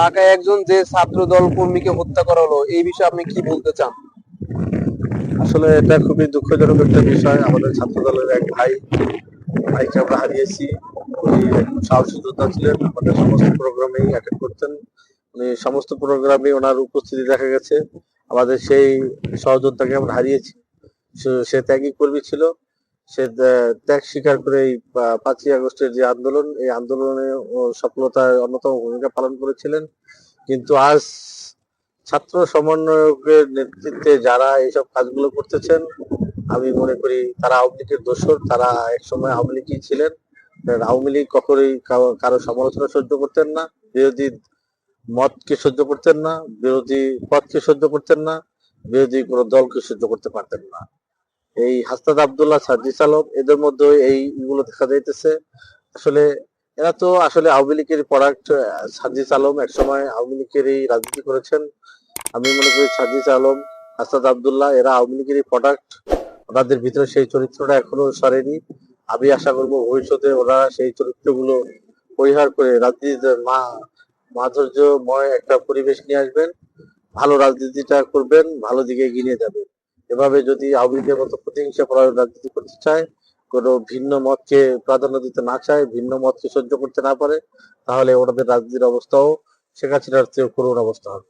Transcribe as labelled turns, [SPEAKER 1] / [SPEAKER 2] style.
[SPEAKER 1] ঢাকায় একজন যে ছাত্র দল কর্মীকে হত্যা করা হলো, এই বিষয়ে আপনি কি বলতে চান?
[SPEAKER 2] আসলে এটা খুবই দুঃখজনক একটা বিষয়। আমাদের ছাত্র দলের এক ভাইকে আমরা হারিয়েছি। উনি একজন সাহসী যোদ্ধা ছিলেন, আমাদের সমস্ত প্রোগ্রামেই অ্যাটেন্ড করতেন। উনি সমস্ত প্রোগ্রামে ওনার উপস্থিতি দেখা গেছে। আমাদের সেই সহযোদ্ধাকে আমরা হারিয়েছি। সে ত্যাগী কর্মী ছিল। সে ত্যাগ স্বীকার করে এই 5ই আগস্টের যে আন্দোলন, এই আন্দোলনে সফলতার অন্যতম ভূমিকা পালন করেছিলেন। কিন্তু আজ ছাত্র সমন্বয়কের নেতৃত্বে যারা এইসব কাজগুলো করতেছেন, আমি মনে করি তারা আওয়ামী লীগের দোসর। তারা একসময় আওয়ামী লীগই ছিলেন। আওয়ামী লীগ কখনোই কারো সমালোচনা সহ্য করতেন না, বিরোধী মতকে সহ্য করতেন না, বিরোধী পথকে সহ্য করতেন না, বিরোধী কোনো দলকে সহ্য করতে পারতেন না। এই হাসনাত আব্দুল্লাহ, সার্জিস আলম, এদের মধ্যে এইগুলো দেখা যাইতেছে। আসলে এরা তো আসলে আওয়ামী লীগের প্রোডাক্ট। সার্জিস আলম একসময় আওয়ামী লীগেরই রাজনীতি করেছেন। আমি মনে করি সার্জিস আলম, হাসনাত আব্দুল্লাহ এরা আওয়ামী লীগেরই প্রোডাক্ট। ওনাদের ভিতরে সেই চরিত্রটা এখনো সরেনি। আমি আশা করবো ভবিষ্যতে ওরা সেই চরিত্রগুলো পরিহার করে রাজনীতিতে মাধুর্যময় একটা পরিবেশ নিয়ে আসবেন, ভালো রাজনীতিটা করবেন, ভালো দিকে এগিয়ে নিয়ে যাবেন। এভাবে যদি আওয়ামী লীগের মতো প্রতিহিংসা পরায়ণ রাজনীতি করতে চায়, কোনো ভিন্ন মতকে প্রাধান্য দিতে না চায়, ভিন্ন মতকে সহ্য করতে না পারে, তাহলে ওনাদের রাজনীতির অবস্থাও শেখ হাসিনার চেয়ে করুণ অবস্থা হবে।